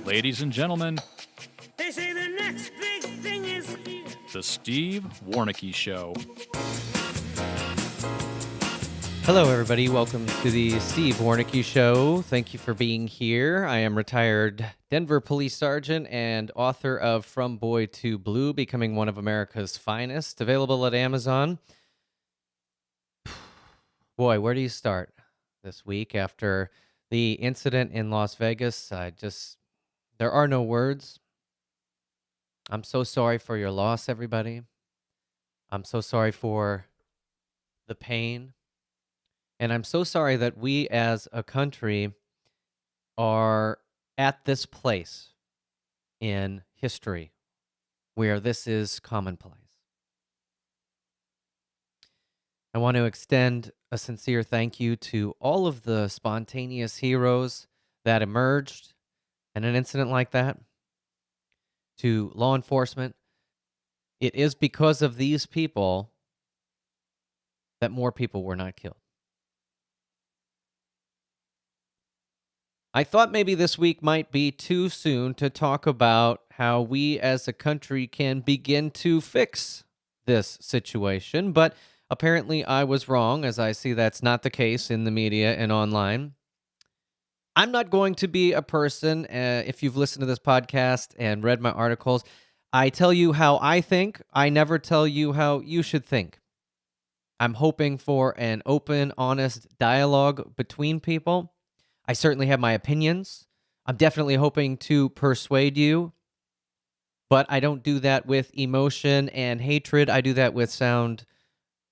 Ladies and gentlemen, They say the next big thing is here. the Steve Warneke Show. Hello, everybody. Welcome to the Steve Warneke Show. Thank you for being here. I am retired Denver police sergeant and author of From Boy to Blue, Becoming One of America's Finest, available at Amazon. Boy, where do you start this week after the incident in Las Vegas? There are no words. I'm so sorry for your loss, everybody. I'm so sorry for the pain. And I'm so sorry that we as a country are at this place in history where this is commonplace. I want to extend a sincere thank you to all of the spontaneous heroes that emerged in an incident like that, to law enforcement. It is because of these people that more people were not killed. I thought maybe this week might be too soon to talk about how we as a country can begin to fix this situation, but apparently I was wrong, as I see that's not the case in the media and online. I'm not going to be a person, if you've listened to this podcast and read my articles, I tell you how I think. I never tell you how you should think. I'm hoping for an open, honest dialogue between people. I certainly have my opinions. I'm definitely hoping to persuade you, but I don't do that with emotion and hatred. I do that with sound,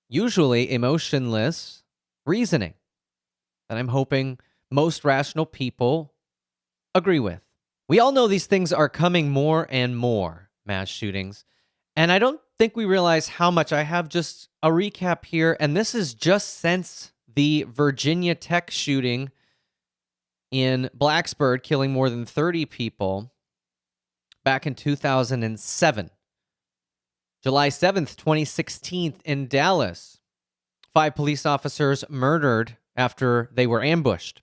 usually emotionless reasoning that I'm hoping most rational people agree with. We all know these things are coming more and more, mass shootings, and I don't think we realize how much. I have just a recap here, and this is just since the Virginia Tech shooting in Blacksburg, killing more than 30 people back in 2007. July 7th, 2016, in Dallas, 5 police officers murdered after they were ambushed.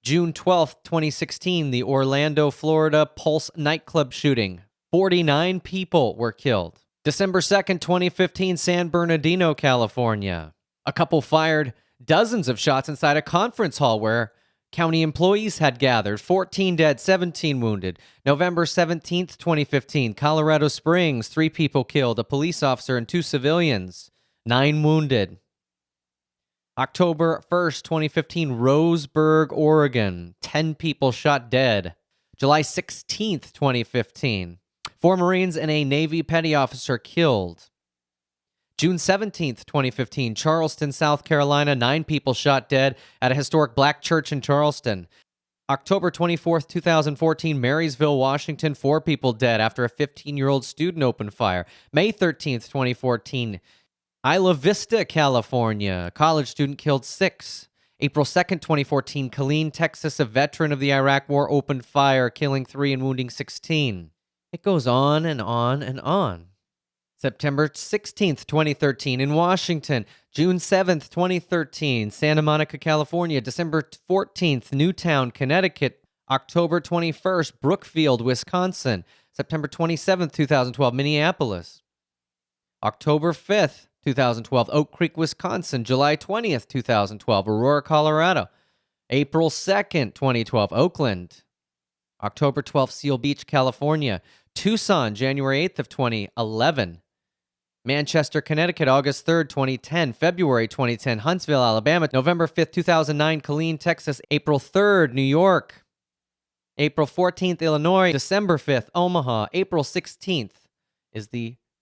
June 12th, 2016, the Orlando, Florida Pulse nightclub shooting. 49 people were killed. December 2nd, 2015, San Bernardino, California. A couple fired dozens of shots inside a conference hall where county employees had gathered. 14 dead, 17 wounded. November 17th, 2015, Colorado Springs, 3 people killed, a police officer and 2 civilians, 9 wounded. October 1st, 2015, Roseburg, Oregon, 10 people shot dead. July 16th, 2015, 4 Marines and a Navy petty officer killed. June 17th, 2015, Charleston, South Carolina, 9 people shot dead at a historic black church in Charleston. October 24th, 2014, Marysville, Washington, 4 people dead after a 15-year-old student opened fire. May 13th, 2014, Isla Vista, California, college student killed 6. April 2nd, 2014, Killeen, Texas, a veteran of the Iraq War opened fire, killing 3 and wounding 16. It goes on and on and on. September 16th, 2013, in Washington. June 7th, 2013, Santa Monica, California. December 14th, Newtown, Connecticut. October 21st, Brookfield, Wisconsin. September 27th, 2012, Minneapolis. October 5th, 2012, Oak Creek, Wisconsin. July 20th, 2012, Aurora, Colorado. April 2nd, 2012, Oakland. October 12th, Seal Beach, California. Tucson, January 8th of 2011. Manchester, Connecticut, August 3rd, 2010. February 2010, Huntsville, Alabama. November 5th, 2009, Killeen, Texas. April 3rd, New York. April 14th, Illinois. December 5th, Omaha. April 16th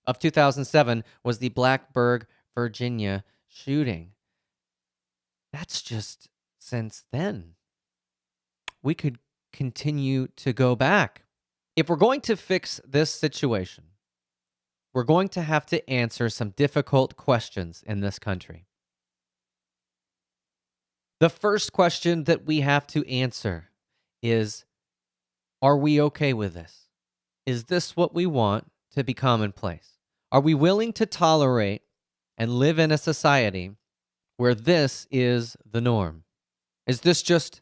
of 2007 was the Blacksburg, Virginia shooting. That's just since then. We could continue to go back. If we're going to fix this situation, we're going to have to answer some difficult questions in this country. The first question that we have to answer is, are we okay with this? Is this what we want to be commonplace? Are we willing to tolerate and live in a society where this is the norm? Is this just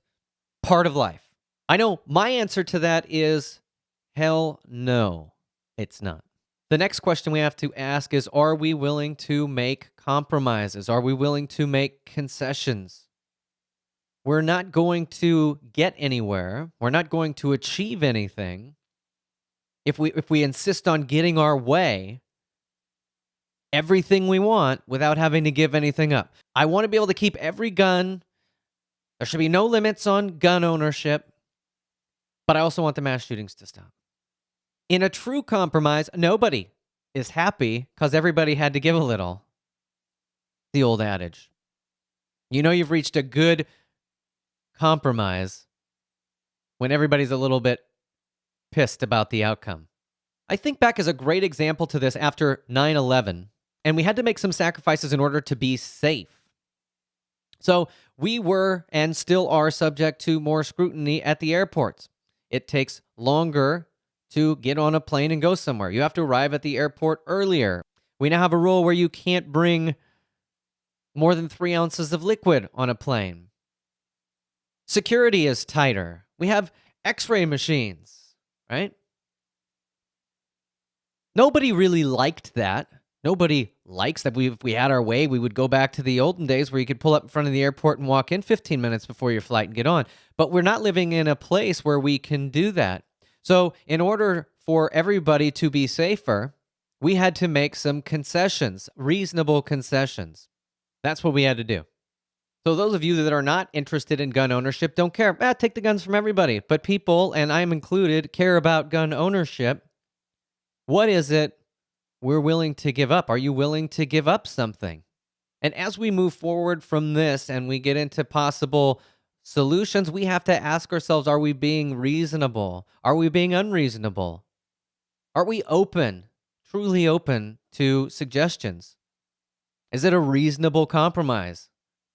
part of life? I know my answer to that is hell no, it's not. The next question we have to ask is, are we willing to make compromises? Are we willing to make concessions? We're not going to get anywhere. We're not going to achieve anything if we insist on getting our way, everything we want, without having to give anything up. I want to be able to keep every gun. There should be no limits on gun ownership, but I also want the mass shootings to stop. In a true compromise, nobody is happy because everybody had to give a little. The old adage. You know you've reached a good compromise when everybody's a little bit pissed about the outcome. I think back as a great example to this after 9/11, and we had to make some sacrifices in order to be safe. So we were and still are subject to more scrutiny at the airports. It takes longer to get on a plane and go somewhere. You have to arrive at the airport earlier. We now have a rule where you can't bring more than 3 ounces of liquid on a plane. Security is tighter. We have x-ray machines, right? Nobody really liked that. Nobody likes that. If we had our way, we would go back to the olden days where you could pull up in front of the airport and walk in 15 minutes before your flight and get on. But we're not living in a place where we can do that. So in order for everybody to be safer, we had to make some concessions, reasonable concessions. That's what we had to do. So those of you that are not interested in gun ownership don't care. Take the guns from everybody. But people, and I'm included, care about gun ownership. What is it we're willing to give up? Are you willing to give up something? And as we move forward from this and we get into possible solutions, we have to ask ourselves, are we being reasonable? Are we being unreasonable? Are we open, truly open to suggestions? Is it a reasonable compromise?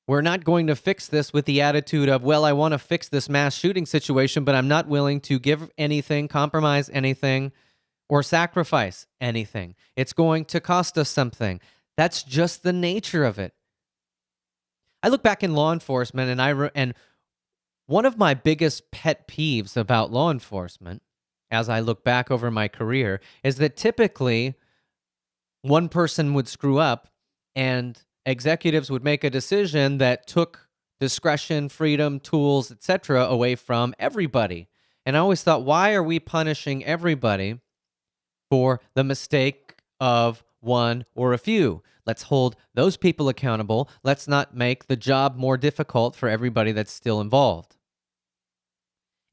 We're not going to fix this with the attitude of, well, I want to fix this mass shooting situation, but I'm not willing to give anything, compromise anything, or sacrifice anything. It's going to cost us something. That's just the nature of it. I look back in law enforcement, and one of my biggest pet peeves about law enforcement, as I look back over my career, is that typically one person would screw up and executives would make a decision that took discretion, freedom, tools, etc. away from everybody. And I always thought, why are we punishing everybody for the mistake of one or a few? Let's hold those people accountable. Let's not make the job more difficult for everybody that's still involved.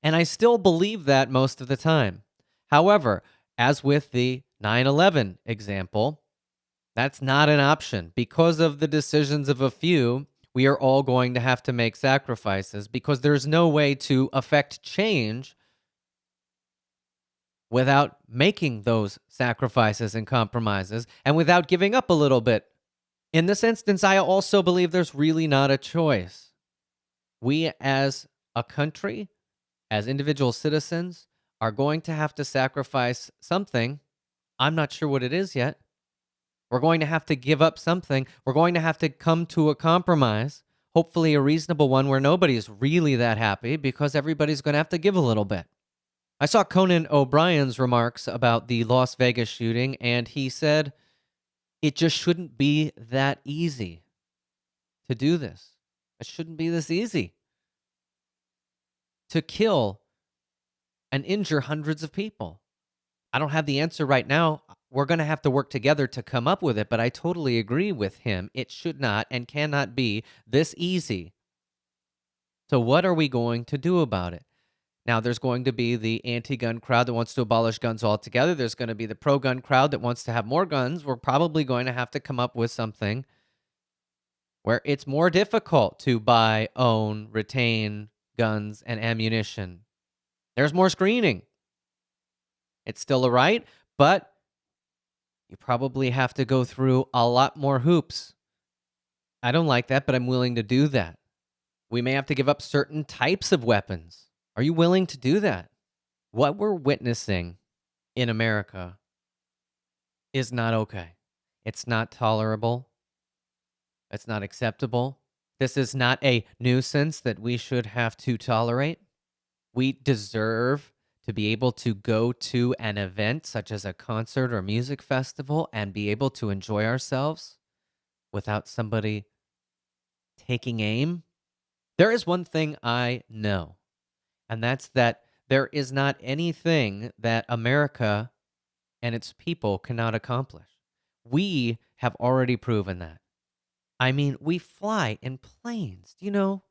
And I still believe that most of the time. However, as with the 9/11 example, that's not an option. Because of the decisions of a few, we are all going to have to make sacrifices because there's no way to affect change without making those sacrifices and compromises and without giving up a little bit. In this instance, I also believe there's really not a choice. We as a country, as individual citizens, are going to have to sacrifice something. I'm not sure what it is yet. We're going to have to give up something. We're going to have to come to a compromise, hopefully a reasonable one where nobody's really that happy because everybody's going to have to give a little bit. I saw Conan O'Brien's remarks about the Las Vegas shooting, and he said it just shouldn't be that easy to do this. It shouldn't be this easy to kill and injure hundreds of people. I don't have the answer right now. We're going to have to work together to come up with it, but I totally agree with him. It should not and cannot be this easy. So what are we going to do about it? Now, there's going to be the anti-gun crowd that wants to abolish guns altogether. There's going to be the pro-gun crowd that wants to have more guns. We're probably going to have to come up with something where it's more difficult to buy, own, retain guns and ammunition. There's more screening. It's still a right, but you probably have to go through a lot more hoops. I don't like that, but I'm willing to do that. We may have to give up certain types of weapons. Are you willing to do that? What we're witnessing in America is not okay. It's not tolerable. It's not acceptable. This is not a nuisance that we should have to tolerate. We deserve to be able to go to an event such as a concert or music festival and be able to enjoy ourselves without somebody taking aim. There is one thing I know, and that's that there is not anything that America and its people cannot accomplish. We have already proven that. I mean, we fly in planes. Do you know?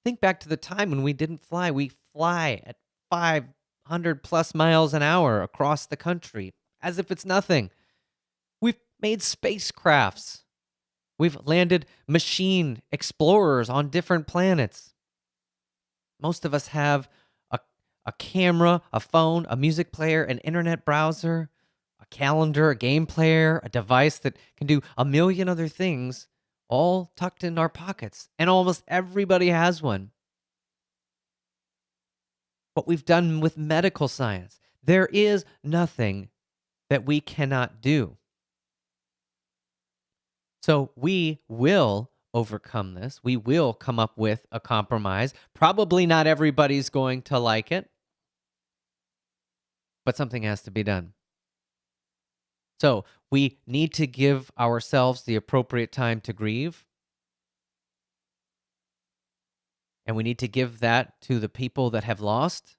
Think back to the time when we didn't fly. We fly at 500 plus miles an hour across the country as if it's nothing. We've made spacecrafts. We've landed machine explorers on different planets. Most of us have a camera, a phone, a music player, an internet browser, a calendar, a game player, a device that can do a million other things, all tucked in our pockets. And almost everybody has one. What we've done with medical science, there is nothing that we cannot do. So we will overcome this. We will come up with a compromise. Probably not everybody's going to like it, but something has to be done. So we need to give ourselves the appropriate time to grieve. And we need to give that to the people that have lost.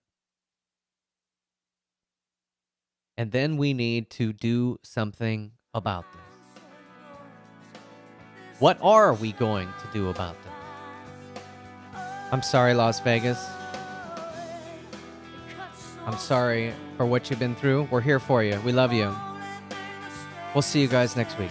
And then we need to do something about this. What are we going to do about this? I'm sorry, Las Vegas. I'm sorry for what you've been through. We're here for you. We love you. We'll see you guys next week.